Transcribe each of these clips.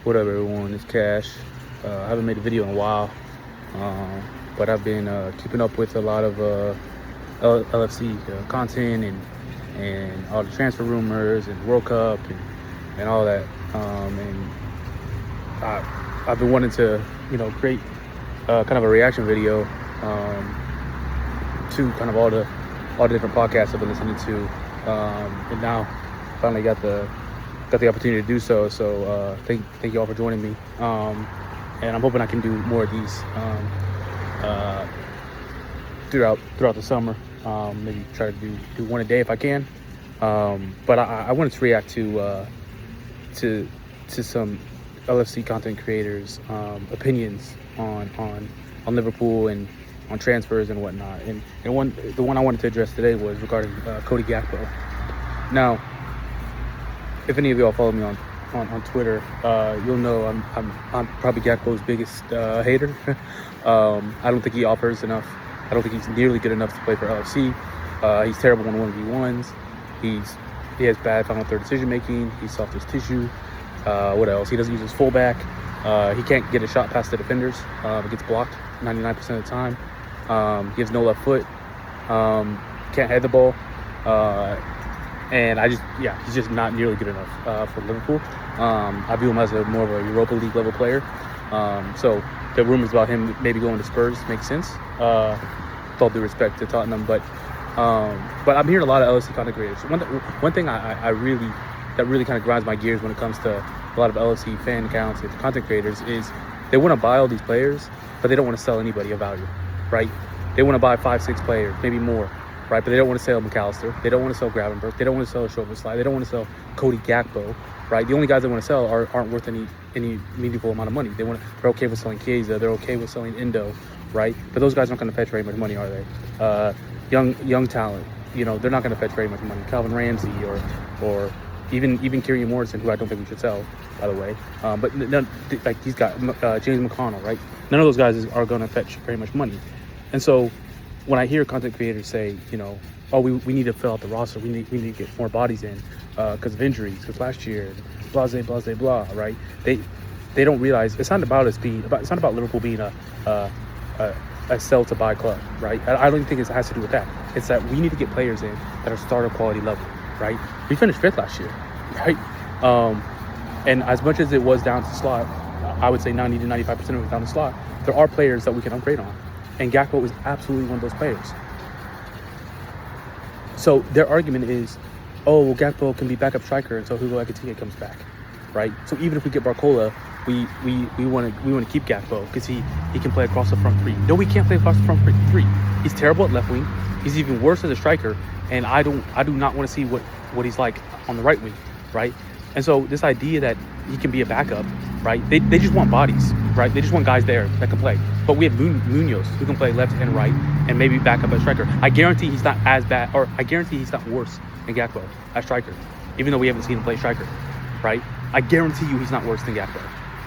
What up, everyone? It's Cash. I haven't made a video in a while, but I've been keeping up with a lot of LFC content and all the transfer rumors and World Cup and all that. And I've been wanting to, create kind of a reaction video to kind of all the different podcasts I've been listening to, and now finally got the opportunity to do so. So thank you all for joining me, and I'm hoping I can do more of these throughout the summer. Maybe try to do one a day if I can. But I wanted to react to some LFC content creators' opinions on Liverpool and on transfers and whatnot. And the one I wanted to address today was regarding Cody Gakpo. Now, if any of y'all follow me on Twitter, you'll know I'm probably Gakpo's biggest hater. I don't think he offers enough. I don't think he's nearly good enough to play for LFC. He's terrible on 1v1s. He has bad final third decision making. He's soft as tissue. What else? He doesn't use his fullback. He can't get a shot past the defenders. It gets blocked 99% of the time. He has no left foot. Can't head the ball. And he's just not nearly good enough for Liverpool. I view him as more of a Europa League level player. So the rumors about him maybe going to Spurs make sense. With all due respect to Tottenham, but I'm hearing a lot of LSC content creators. One thing that really kind of grinds my gears when it comes to a lot of LSC fan accounts and content creators is they want to buy all these players, but they don't want to sell anybody of value, right? They want to buy 5-6 players, maybe more, right? But they don't want to sell McAllister. They don't want to sell Gravenberch. They don't want to sell Szoboszlai. They don't want to sell Cody Gakpo, right? The only guys they want to sell aren't worth any meaningful amount of money. They're okay with selling Chiesa. They're okay with selling Endo, right? But those guys aren't going to fetch very much money, are they? Young talent, they're not going to fetch very much money. Calvin Ramsey or even Kieran Morrison, who I don't think we should sell, by the way. But none, like these guys, James McConnell, right? None of those guys are going to fetch very much money. And so when I hear content creators say, oh, we need to fill out the roster, we need to get more bodies in because of injuries, because last year, blah, right? They don't realize it's not about it's not about Liverpool being a sell to buy club, right? I don't think it has to do with that. It's that we need to get players in that are starter quality level, right? We finished 5th last year, right? And as much as it was down to slot, I would say 90 to 95% of it down to slot, there are players that we can upgrade on. And Gakpo is absolutely one of those players. So their argument is, oh, well, Gakpo can be backup striker until Hugo Ekitike comes back, right? So even if we get Barcola, we want to keep Gakpo because he can play across the front three. No, we can't play across the front three. He's terrible at left wing. He's even worse as a striker, and I do not want to see what he's like on the right wing, right? And so this idea that he can be a backup, right? They just want bodies, right? They just want guys there that can play. But we have Munoz who can play left and right and maybe back up as striker. I guarantee he's not as bad, or I guarantee he's not worse than Gakpo as striker, even though we haven't seen him play striker, right? I guarantee you he's not worse than Gakpo,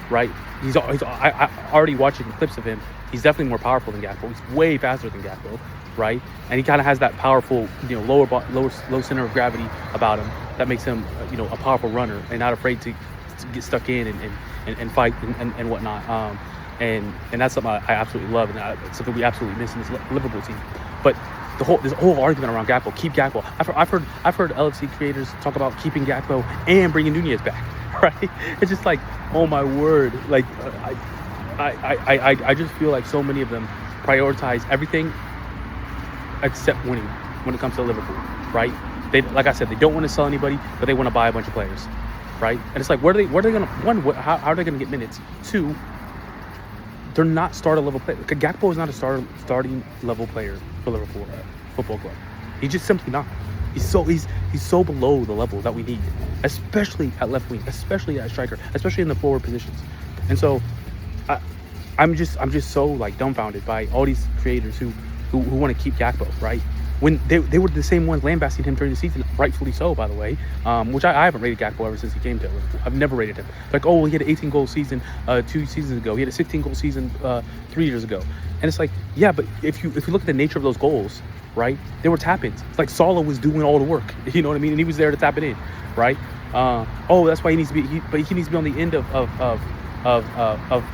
right? I already watching clips of him. He's definitely more powerful than Gakpo. He's way faster than Gakpo, right? And he kind of has that powerful, low center of gravity about him that makes him, a powerful runner and not afraid to get stuck in and fight and whatnot. And that's something I absolutely love, and something we absolutely miss in this Liverpool team. But this whole argument around Gakpo, keep Gakpo. I've heard LFC creators talk about keeping Gakpo and bringing Nunez back, right? It's just like, oh my word, like I just feel like so many of them prioritize everything except winning when it comes to Liverpool, right? They, like I said, they don't want to sell anybody, but they want to buy a bunch of players, right? And it's like, where are they going to, one, how are they going to get minutes? Two, they're not starter level players. Gakpo is not a starting level player for Liverpool Football Club. He's just simply not. He's so below the level that we need, especially at left wing, especially at striker, especially in the forward positions. And so I'm just so like dumbfounded by all these creators who want to keep Gakpo, right? When they were the same ones lambasting him during the season, rightfully so, by the way, which I haven't rated Gakpo ever since he came to Liverpool. I've never rated him. Like, oh, he had an 18-goal season 2 seasons ago. He had a 16-goal season 3 years ago. And it's like, yeah, but if you look at the nature of those goals, right, they were tap-ins. It's like Salah was doing all the work, you know what I mean? And he was there to tap it in, right? That's why he needs to be. But he needs to be on the end of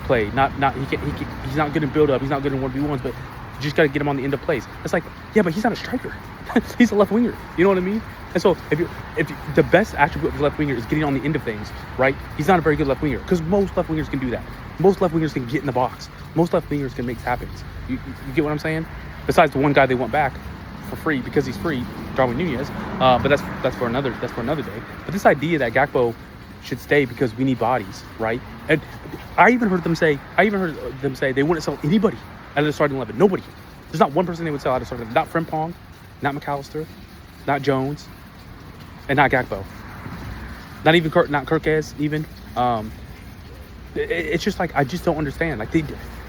play. He's not good in build up. He's not good in 1v1s. But you just got to get him on the end of plays. It's like, yeah, but he's not a striker. He's a left winger. You know what I mean? And so if the best attribute of the left winger is getting on the end of things, right? He's not a very good left winger because most left wingers can do that. Most left wingers can get in the box. Most left wingers can make happens. You get what I'm saying? Besides the one guy they want back for free because he's free, Darwin Nunez. But that's for another day. But this idea that Gakpo should stay because we need bodies, right? And I even heard them say they wouldn't sell anybody out of the starting 11. Nobody. There's not one person they would sell out of the starting 11. Not Frimpong, not McAllister, not Jones, and not Gakpo. Not even not Kirkez even. It's just like I just don't understand. Like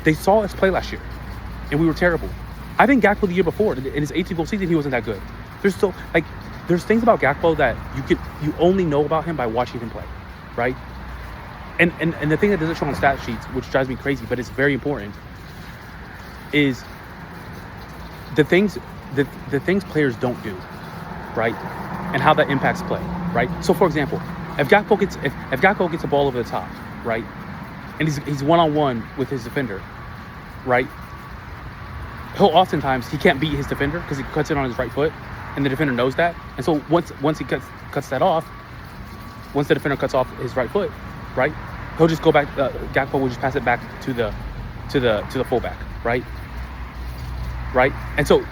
they saw us play last year, and we were terrible. I think Gakpo the year before in his 18-goal season he wasn't that good. There's things about Gakpo that you only know about him by watching him play, right? And the thing that doesn't show on stat sheets, which drives me crazy, but it's very important, is the things players don't do, right? And how that impacts play, right? So for example, if Gakpo gets a ball over the top, right? And he's one-on-one with his defender, right? He can't beat his defender because he cuts it on his right foot, and the defender knows that. And so once he cuts that off, once the defender cuts off his right foot, right? He'll just go back. Gakpo will just pass it back to the fullback, right? Right. And so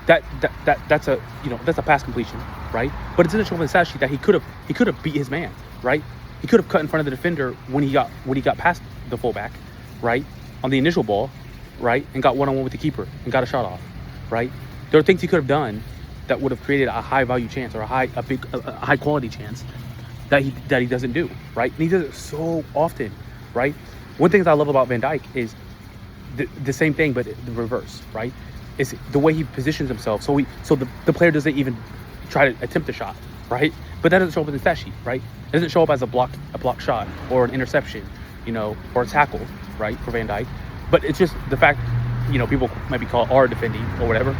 that's a pass completion, right? But it doesn't show on the stat sheet that he could have beat his man, right? He could have cut in front of the defender when he got past the fullback, right? On the initial ball, right? And got one-on-one with the keeper and got a shot off, right? There are things he could have done that would have created a high value chance or a high quality chance that he doesn't do, right? And he does it so often, right? One thing that I love about Van Dijk is the same thing, but the reverse, right? Is the way he positions himself. So the player doesn't even try to attempt a shot, right? But that doesn't show up in the stat sheet, right? It doesn't show up as a block shot or an interception, or a tackle, right, for Van Dijk. But it's just the fact, people maybe call it defending or whatever,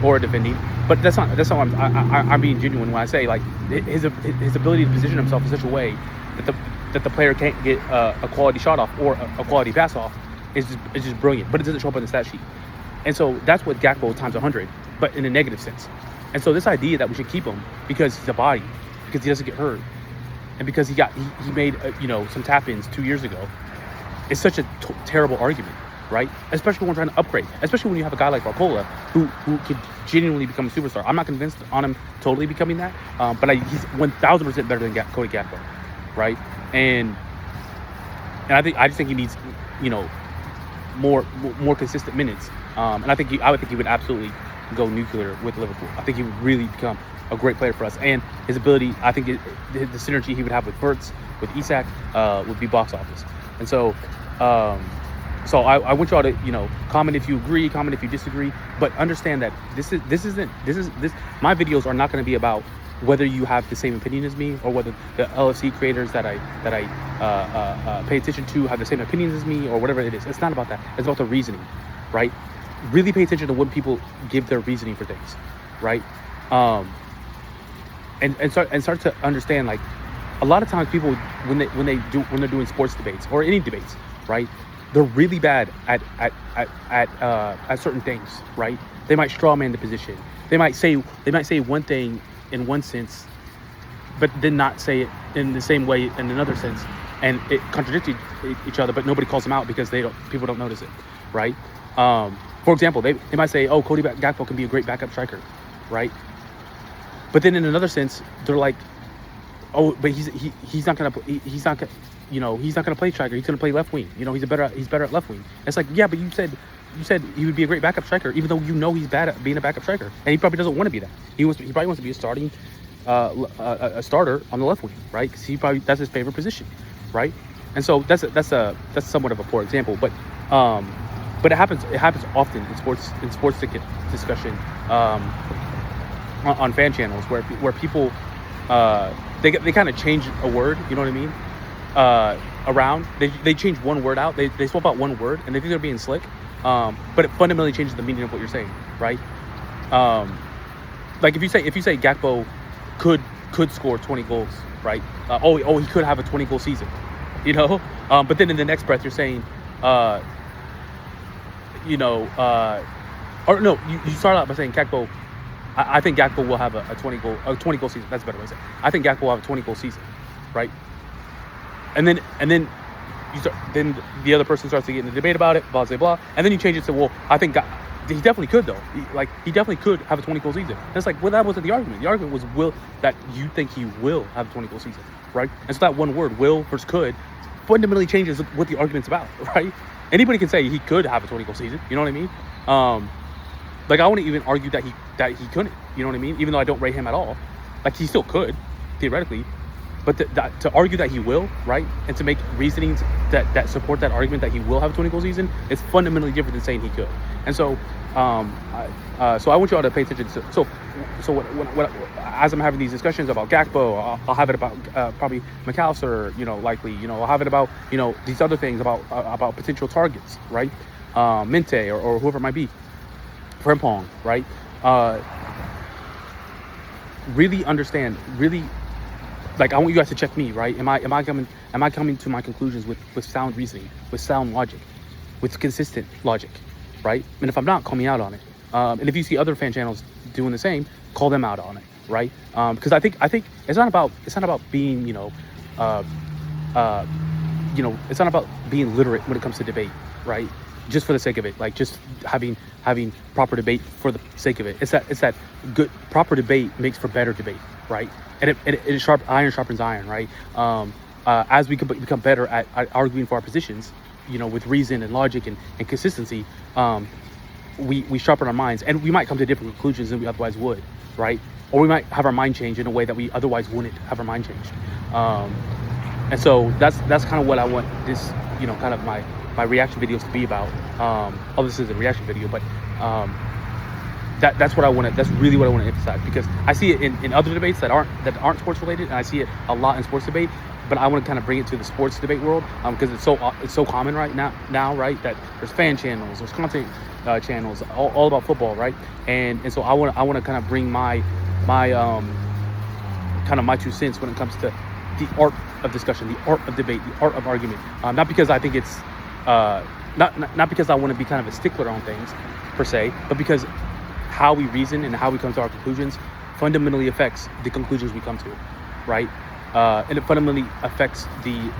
or defending. But that's not I'm being genuine when I say like his ability to position himself in such a way that the player can't get a quality shot off or a quality pass off is just brilliant. But it doesn't show up in the stat sheet. And so that's what Gakpo times 100, but in a negative sense. And so this idea that we should keep him because he's a body, because he doesn't get hurt, and because he made some tap-ins 2 years ago, is such a terrible argument, right? Especially when we're trying to upgrade. Especially when you have a guy like Barcola who could genuinely become a superstar. I'm not convinced on him totally becoming that, but he's 1,000% better than Cody Gakpo, right? And I just think he needs more consistent minutes. And I would think he would absolutely go nuclear with Liverpool. I think he would really become a great player for us, and his ability, I think the synergy he would have with Wirtz, with Isak, would be box office. And so I want y'all to comment if you agree, comment if you disagree, but understand that this my videos are not going to be about whether you have the same opinion as me or whether the LFC creators that I pay attention to have the same opinions as me or whatever it is. It's not about that. It's about the reasoning, right? Really pay attention to when people give their reasoning for things, right? And start to understand, like, a lot of times people when they're doing sports debates or any debates, right? They're really bad at certain things, right? They might straw man the position. They might say one thing in one sense, but then not say it in the same way in another sense, and it contradicts each other. But nobody calls them out because people don't notice it, right? For example, they might say, "Oh, Cody Gakpo can be a great backup striker," right? But then in another sense, they're like, "Oh, but he's not gonna play striker. He's gonna play left wing. He's better at left wing." It's like, yeah, but you said he would be a great backup striker, even though he's bad at being a backup striker, and he probably doesn't want to be that. He probably wants to be a starting a starter on the left wing, right? Because that's his favorite position, right? And so that's somewhat of a poor example, but it happens often in sports discussion on fan channels where people they kind of change a word, you know what I mean? Around they change one word out, they swap out one word, and they think they're being slick, but it fundamentally changes the meaning of what you're saying, right? Like if you say Gakpo could could score 20 goals, right? He could have a 20-goal season, you know? But then in the next breath, you're saying, you start out by saying Gakpo. I think Gakpo will have a 20-goal season. That's a better way to say it. I think Gakpo will have a 20-goal season, right? And then then the other person starts to get in the debate about it, blah, blah, blah. And then you change it to, well, I think he definitely could, though. He definitely could have a 20-goal season. And it's like, well, that wasn't the argument. The argument was that you think he will have a 20-goal season, right? And so that one word, will versus could, fundamentally changes what the argument's about, right? Anybody can say he could have a 20-goal season. You know what I mean? I wouldn't even argue that he couldn't. You know what I mean? Even though I don't rate him at all, like he still could, theoretically. But to argue that he will, right, and to make reasonings that support that argument that he will have a 20-goal season, is fundamentally different than saying he could. And so, so I want you all to pay attention to. So what as I'm having these discussions about Gakpo, I'll have it about probably McAllister, likely, I'll have it about, these other things about potential targets, right, Minte or whoever it might be, Frimpong, right, really understand, really. Like, I want you guys to check me, right? Am I coming to my conclusions with sound reasoning, with sound logic, with consistent logic, right? And if I'm not, call me out on it. And if you see other fan channels doing the same, call them out on it, right? Because I think it's not about being it's not about being literate when it comes to debate, right? Just for the sake of it, like just having proper debate for the sake of it. It's that good proper debate makes for better debate, right? And iron sharpens iron, right? As we become better at arguing for our positions, with reason and logic and consistency, we sharpen our minds, and we might come to different conclusions than we otherwise would, right? Or we might have our mind change in a way that we otherwise wouldn't have our mind changed. And so that's kind of what I want this, kind of my reaction videos to be about. This is a reaction video, but that's what I want to. That's really what I want to emphasize, because I see it in other debates that aren't sports related, and I see it a lot in sports debate. But I want to kind of bring it to the sports debate world, because it's so common right now, right? That there's fan channels, there's content channels, all about football, right? And so I want to kind of bring my kind of my 2 cents when it comes to the art of discussion, the art of debate, the art of argument. Not because I think it's not because I want to be kind of a stickler on things per se, but because how we reason and how we come to our conclusions fundamentally affects the conclusions we come to, right? And it fundamentally affects the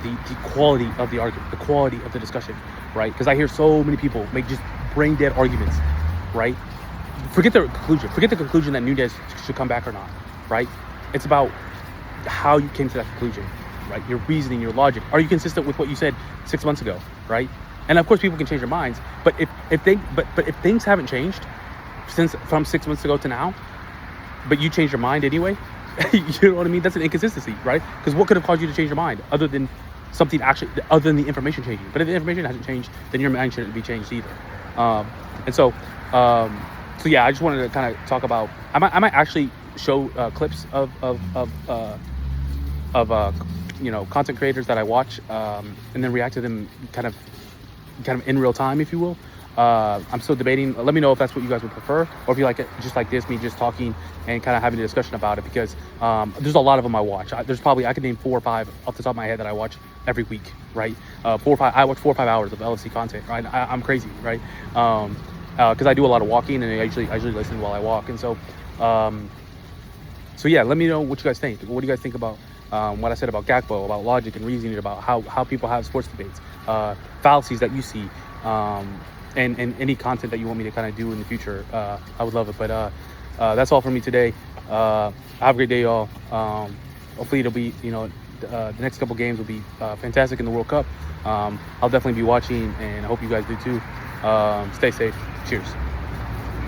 quality of the argument, the quality of the discussion, right? Because I hear so many people make just brain dead arguments, right? Forget the conclusion that Nunez should come back or not, right? It's about how you came to that conclusion, right? Your reasoning, your logic. Are you consistent with what you said 6 months ago, right? And of course, people can change their minds, but if things haven't changed from 6 months ago to now, but you change your mind anyway, you know what I mean? That's an inconsistency, right? Because what could have caused you to change your mind other than the information changing? But if the information hasn't changed, then your mind shouldn't be changed either. So yeah, I just wanted to kind of talk about. I might actually show clips of content creators that I watch, and then react to them kind of in real time, if you will. I'm still debating. Let me know if that's what you guys would prefer, or if you like it just like this, me just talking and kind of having a discussion about it, because there's a lot of them I watch. I could name 4 or 5 off the top of my head that I watch every week, right? 4 or 5. I watch 4 or 5 hours of LFC content, right? I'm crazy, right? Because I do a lot of walking, and I usually listen while I walk, and so yeah. Let me know what you guys think. What do you guys think about what I said about Gakpo, about logic and reasoning, about how people have sports debates, fallacies that you see. And any content that you want me to kind of do in the future, I would love it. But that's all for me today. Have a great day, y'all. Hopefully it'll be, the next couple games will be fantastic in the World Cup. I'll definitely be watching, and I hope you guys do too. Stay safe. Cheers.